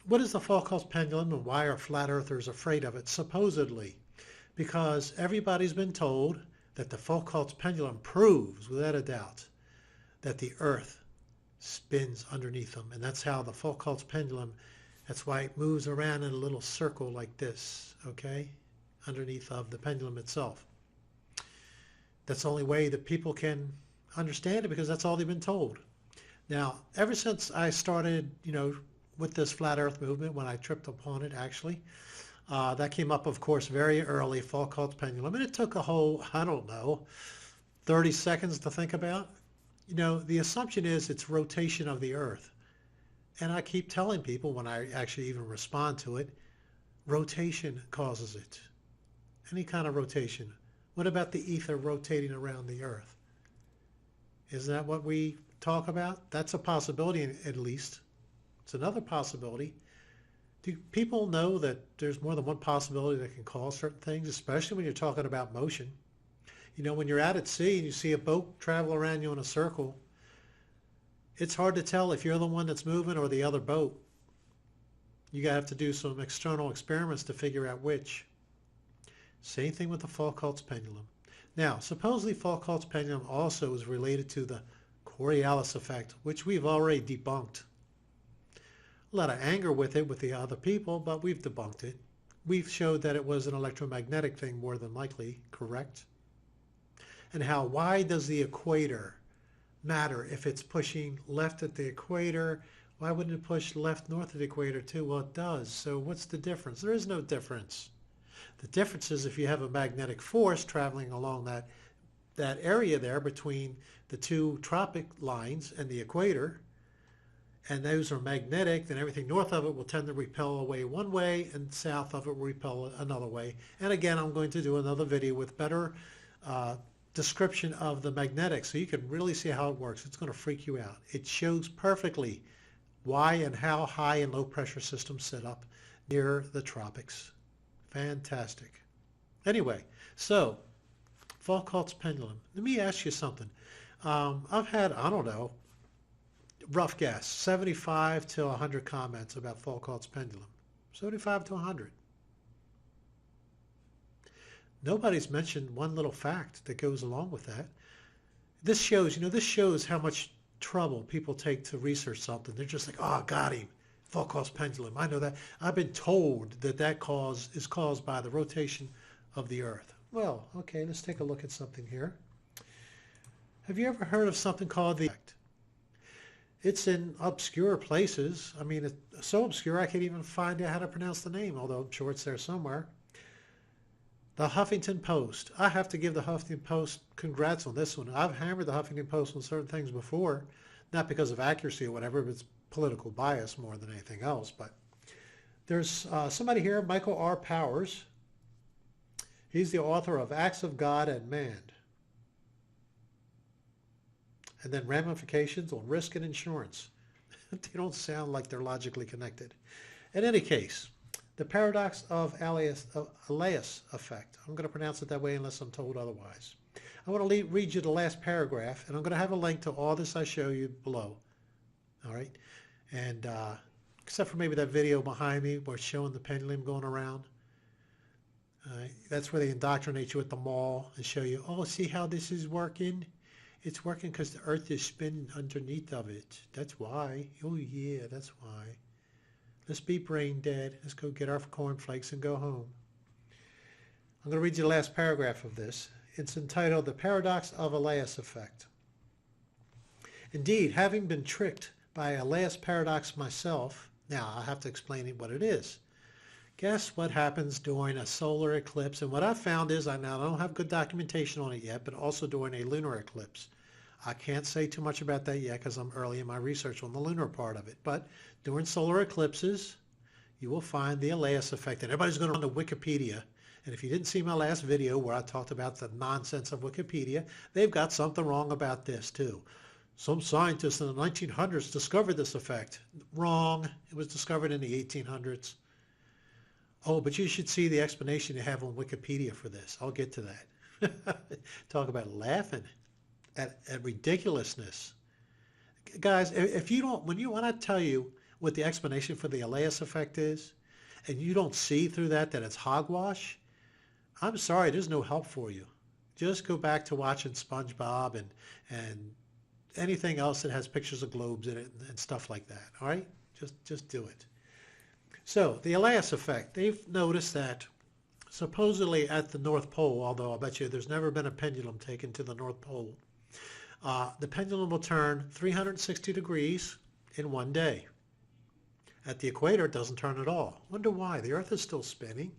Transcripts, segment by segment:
What is the Foucault's pendulum and why are flat earthers afraid of it? Supposedly, because everybody's been told that the Foucault's pendulum proves without a doubt that the earth spins underneath them. And that's how the Foucault's pendulum, that's why it moves around in a little circle like this, okay, underneath of the pendulum itself. That's the only way that people can understand it because that's all they've been told. Now, ever since I started, with this flat earth movement, when I tripped upon it actually, that came up, of course, very early, Foucault's pendulum. And it took a whole, I don't know, 30 seconds to think about. The assumption is it's rotation of the earth. And I keep telling people when I actually even respond to it, rotation causes it. Any kind of rotation. What about the ether rotating around the earth? Isn't that what we talk about? That's a possibility, at least. It's another possibility. Do people know that there's more than one possibility that can cause certain things, especially when you're talking about motion? When you're out at sea and you see a boat travel around you in a circle, it's hard to tell if you're the one that's moving or the other boat. You have to do some external experiments to figure out which. Same thing with the Foucault's pendulum. Now, supposedly Foucault's pendulum also is related to the Coriolis effect, which we've already debunked. A lot of anger with it with the other people, but we've debunked it. We've showed that it was an electromagnetic thing more than likely, correct? And why does the equator matter if it's pushing left at the equator? Why wouldn't it push left north of the equator too? Well, it does. So what's the difference? There is no difference. The difference is if you have a magnetic force traveling along that area there between the two tropic lines and the equator, and those are magnetic, then everything north of it will tend to repel away one way and south of it will repel another way. And again, I'm going to do another video with better description of the magnetic so you can really see how it works. It's going to freak you out. It shows perfectly why and how high and low pressure systems set up near the tropics. Fantastic. Anyway, so Foucault's pendulum. Let me ask you something. I've had, I don't know, rough guess, 75 to 100 comments about Foucault's pendulum. 75 to 100. Nobody's mentioned one little fact that goes along with that. This shows how much trouble people take to research something. They're just like, oh, got him. Foucault's pendulum. I know that. I've been told that cause is caused by the rotation of the earth. Well, okay, let's take a look at something here. Have you ever heard of something called the effect? It's in obscure places. I mean, it's so obscure I can't even find out how to pronounce the name, although I'm sure it's there somewhere. The Huffington Post. I have to give the Huffington Post congrats on this one. I've hammered the Huffington Post on certain things before, not because of accuracy or whatever, but it's political bias more than anything else. But there's somebody here, Michael R. Powers. He's the author of Acts of God and Man. And then Ramifications on Risk and Insurance. They don't sound like they're logically connected. In any case, the paradox of Elias effect. I'm going to pronounce it that way unless I'm told otherwise. I want to read you the last paragraph, and I'm going to have a link to all this I show you below. All right? And except for maybe that video behind me where it's showing the pendulum going around. That's where they indoctrinate you at the mall and show you, oh, see how this is working? It's working because the earth is spinning underneath of it. That's why. Oh, yeah, that's why. Let's be brain dead. Let's go get our cornflakes and go home. I'm going to read you the last paragraph of this. It's entitled The Paradox of Elias Effect. Indeed, having been tricked by Elias paradox myself, now I have to explain what it is. Guess what happens during a solar eclipse? And what I found is, I don't have good documentation on it yet, but also during a lunar eclipse. I can't say too much about that yet because I'm early in my research on the lunar part of it. But during solar eclipses, you will find the Elias effect. And everybody's going to run to Wikipedia. And if you didn't see my last video where I talked about the nonsense of Wikipedia, they've got something wrong about this too. Some scientists in the 1900s discovered this effect. Wrong. It was discovered in the 1800s. Oh, but you should see the explanation they have on Wikipedia for this. I'll get to that. Talk about laughing at ridiculousness. Guys, if you don't, when I tell you what the explanation for the Elias effect is, and you don't see through that it's hogwash, I'm sorry, there's no help for you. Just go back to watching SpongeBob and anything else that has pictures of globes in it and stuff like that. All right? Just do it. So the Elias effect, they've noticed that supposedly at the North Pole, although I'll bet you there's never been a pendulum taken to the North Pole, the pendulum will turn 360 degrees in one day. At the equator, it doesn't turn at all. Wonder why? The Earth is still spinning,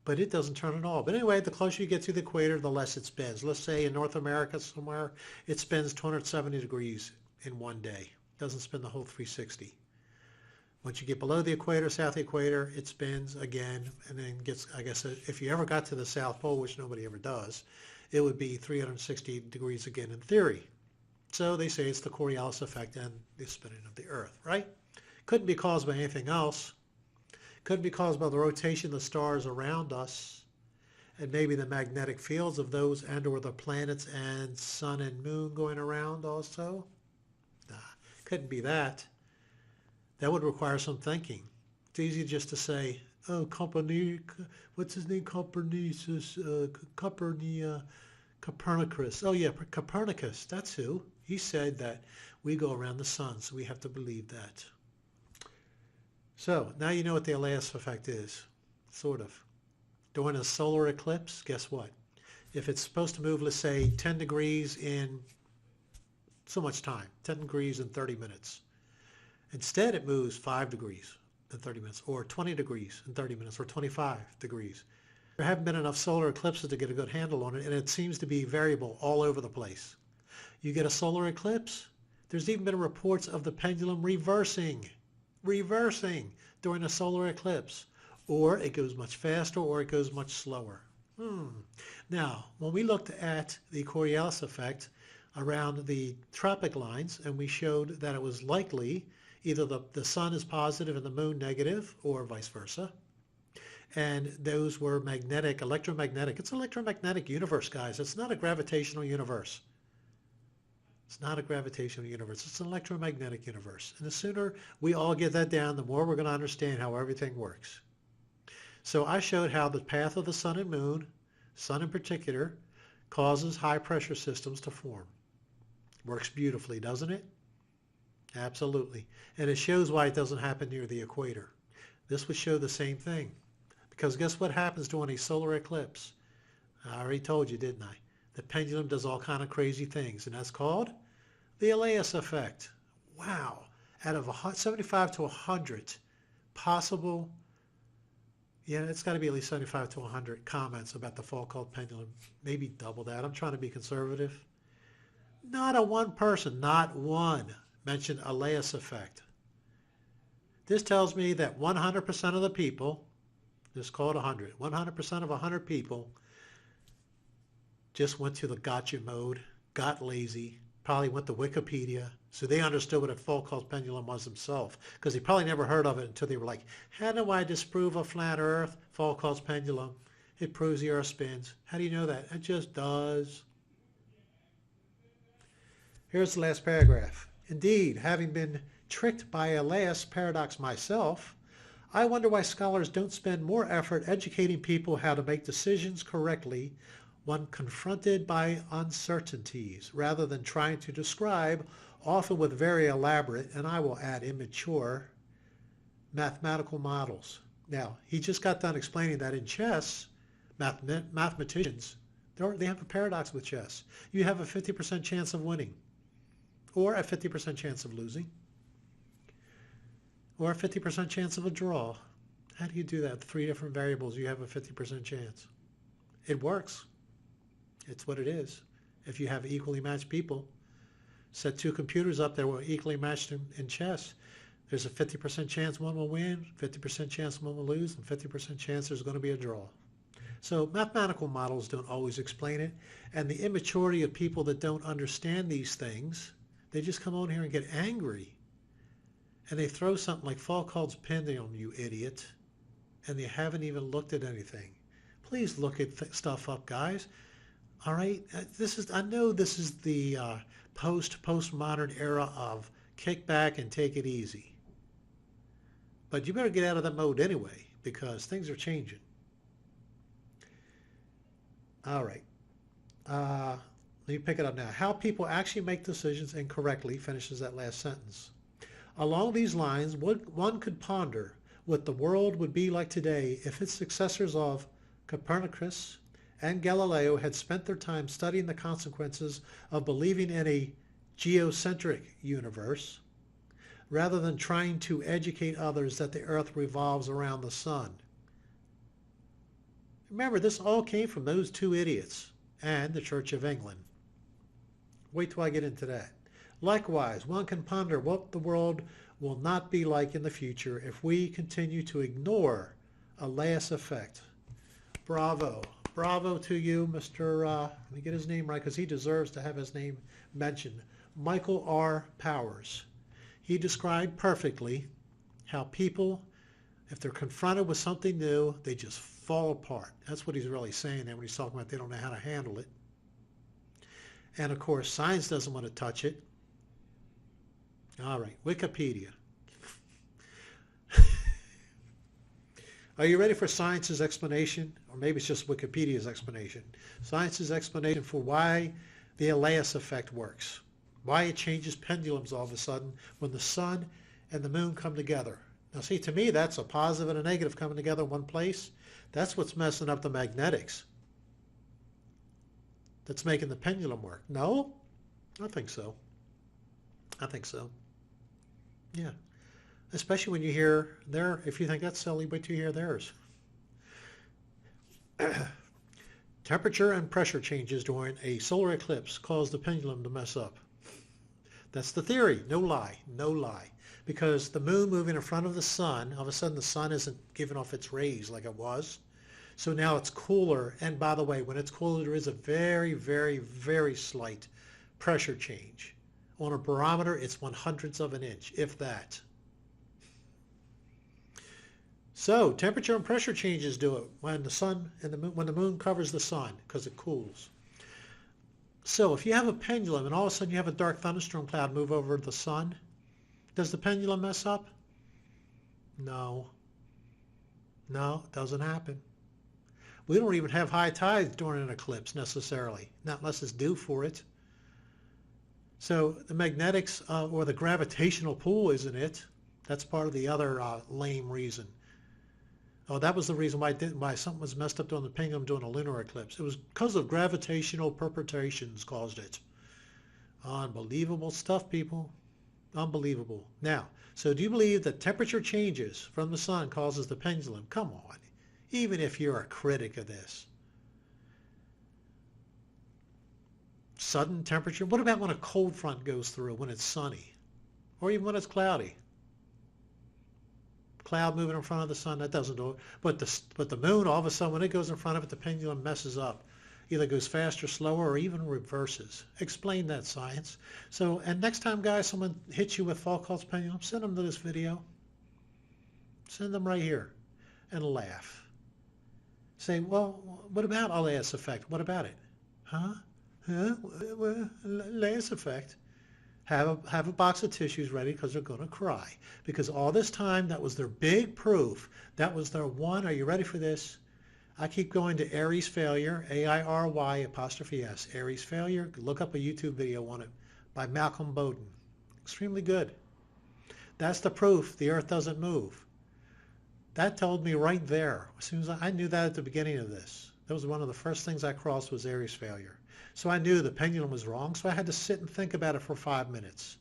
but it doesn't turn at all. But anyway, the closer you get to the equator, the less it spins. Let's say in North America somewhere, it spins 270 degrees in one day. It doesn't spin the whole 360. Once you get below the equator, south equator, it spins again and then gets, I guess, if you ever got to the South Pole, which nobody ever does, it would be 360 degrees again in theory. So they say it's the Coriolis effect and the spinning of the Earth, right? Couldn't be caused by anything else. Couldn't be caused by the rotation of the stars around us and maybe the magnetic fields of those and or the planets and sun and moon going around also. Nah, couldn't be that. That would require some thinking. It's easy just to say, oh, what's his name? Copernicus. Oh, yeah, Copernicus. That's who. He said that we go around the sun, so we have to believe that. So now you know what the Elias effect is, sort of. During a solar eclipse, guess what? If it's supposed to move, let's say, 10 degrees in so much time, 10 degrees in 30 minutes. Instead, it moves 5 degrees in 30 minutes, or 20 degrees in 30 minutes, or 25 degrees. There haven't been enough solar eclipses to get a good handle on it, and it seems to be variable all over the place. You get a solar eclipse, there's even been reports of the pendulum reversing during a solar eclipse. Or it goes much faster, or it goes much slower. Now, when we looked at the Coriolis effect around the tropic lines, and we showed that it was likely either the sun is positive and the moon negative, or vice versa, and those were electromagnetic. It's an electromagnetic universe, guys. It's not a gravitational universe. It's not a gravitational universe. It's an electromagnetic universe. And the sooner we all get that down, the more we're going to understand how everything works. So I showed how the path of the sun and moon, sun in particular, causes high pressure systems to form. Works beautifully, doesn't it? Absolutely. And it shows why it doesn't happen near the equator. This would show the same thing. Because guess what happens during a solar eclipse? I already told you, didn't I? The pendulum does all kind of crazy things, and that's called the Elias effect. Wow. Out of 75 to 100 possible, yeah, it's got to be at least 75 to 100 comments about the Foucault pendulum. Maybe double that. I'm trying to be conservative. Not a one person, not one, mentioned Elias effect. This tells me that 100% of the people, just call it 100, 100% of 100 people just went to the gotcha mode, got lazy, probably went to Wikipedia, so they understood what a Foucault pendulum was themselves, because they probably never heard of it until they were like, how do I disprove a flat earth? Foucault's pendulum. It proves the earth spins. How do you know that? It just does. Here's the last paragraph. Indeed, having been tricked by a Elias paradox myself, I wonder why scholars don't spend more effort educating people how to make decisions correctly when confronted by uncertainties, rather than trying to describe, often with very elaborate, and I will add immature, mathematical models. Now, he just got done explaining that in chess, mathematicians, they have a paradox with chess. You have a 50% chance of winning, or a 50% chance of losing, or a 50% chance of a draw. How do you do that? 3 different variables, you have a 50% chance. It works. It's what it is. If you have equally matched people, set 2 computers up that were equally matched in chess, there's a 50% chance one will win, 50% chance one will lose, and 50% chance there's going to be a draw. So mathematical models don't always explain it, and the immaturity of people that don't understand these things, they just come on here and get angry. And they throw something like Foucault's pendulum, you idiot, and they haven't even looked at anything. Please look at stuff up, guys. All right, I know this is the postmodern era of kick back and take it easy. But you better get out of that mode anyway, because things are changing. All right. Let me pick it up now. How people actually make decisions incorrectly finishes that last sentence. Along these lines, one could ponder what the world would be like today if its successors of Copernicus and Galileo had spent their time studying the consequences of believing in a geocentric universe rather than trying to educate others that the earth revolves around the sun. Remember, this all came from those two idiots and the Church of England. Wait till I get into that. Likewise, one can ponder what the world will not be like in the future if we continue to ignore a last effect. Bravo. Bravo to you, Mr. Let me get his name right because he deserves to have his name mentioned. Michael R. Powers. He described perfectly how people, if they're confronted with something new, they just fall apart. That's what he's really saying there when he's talking about they don't know how to handle it. And of course, science doesn't want to touch it. All right, Wikipedia. Are you ready for science's explanation? Or maybe it's just Wikipedia's explanation. Science's explanation for why the Elias effect works. Why it changes pendulums all of a sudden when the sun and the moon come together. Now see, to me, that's a positive and a negative coming together in one place. That's what's messing up the magnetics. That's making the pendulum work. No? I think so. I think so. Yeah. Especially when you hear their, if you think that's silly, wait till you hear theirs. Temperature and pressure changes during a solar eclipse cause the pendulum to mess up. That's the theory. No lie. No lie. Because the moon moving in front of the sun, all of a sudden the sun isn't giving off its rays like it was. So now it's cooler. And by the way, when it's cooler, there is a very, very, very slight pressure change. On a barometer, it's 1/100th of an inch, if that. So temperature and pressure changes do it when the sun and the moon, when the moon covers the sun because it cools. So if you have a pendulum and all of a sudden you have a dark thunderstorm cloud move over the sun, does the pendulum mess up? No. No, it doesn't happen. We don't even have high tides during an eclipse necessarily, not unless it's due for it. So the magnetics or the gravitational pull isn't it. That's part of the other lame reason. Oh, that was the reason why something was messed up during the pendulum during a lunar eclipse. It was because of gravitational perturbations caused it. Unbelievable stuff, people. Unbelievable. Now, so do you believe that temperature changes from the sun causes the pendulum? Come on, even if you're a critic of this. Sudden temperature. What about when a cold front goes through, when it's sunny? Or even when it's cloudy? Cloud moving in front of the sun, that doesn't do it. But the moon, all of a sudden, when it goes in front of it, the pendulum messes up. Either goes faster, slower, or even reverses. Explain that, science. So, and next time, guys, someone hits you with Foucault's pendulum, send them to this video. Send them right here and laugh. Say, well, what about Elias effect? What about it? Huh? Well, Elias effect. Have a box of tissues ready because they're going to cry. Because all this time, that was their big proof. That was their one. Are you ready for this? I keep going to Aries failure, A-I-R-Y''S, Aries failure. Look up a YouTube video on it by Malcolm Bowden. Extremely good. That's the proof the Earth doesn't move. That told me right there. As soon as I knew that at the beginning of this. That was one of the first things I crossed was Aries failure. So I knew the pendulum was wrong, so I had to sit and think about it for 5 minutes.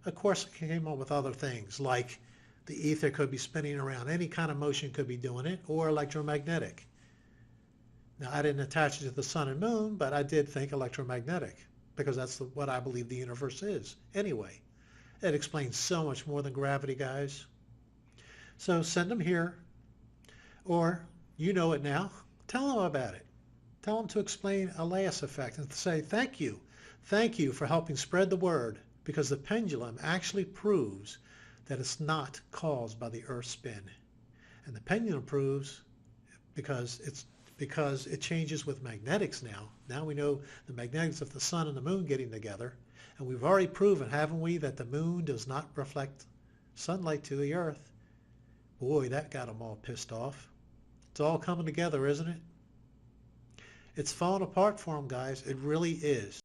Of course, I came up with other things, like the ether could be spinning around. Any kind of motion could be doing it, or electromagnetic. Now, I didn't attach it to the sun and moon, but I did think electromagnetic, because that's what I believe the universe is. Anyway, it explains so much more than gravity, guys. So send them here, or you know it now. Tell them about it. Tell them to explain Elias effect and to say thank you for helping spread the word, because the pendulum actually proves that it's not caused by the Earth's spin. And the pendulum proves because it changes with magnetics now. Now we know the magnetics of the sun and the moon getting together. And we've already proven, haven't we, that the moon does not reflect sunlight to the Earth. Boy, that got them all pissed off. It's all coming together, isn't it? It's falling apart for them, guys. It really is.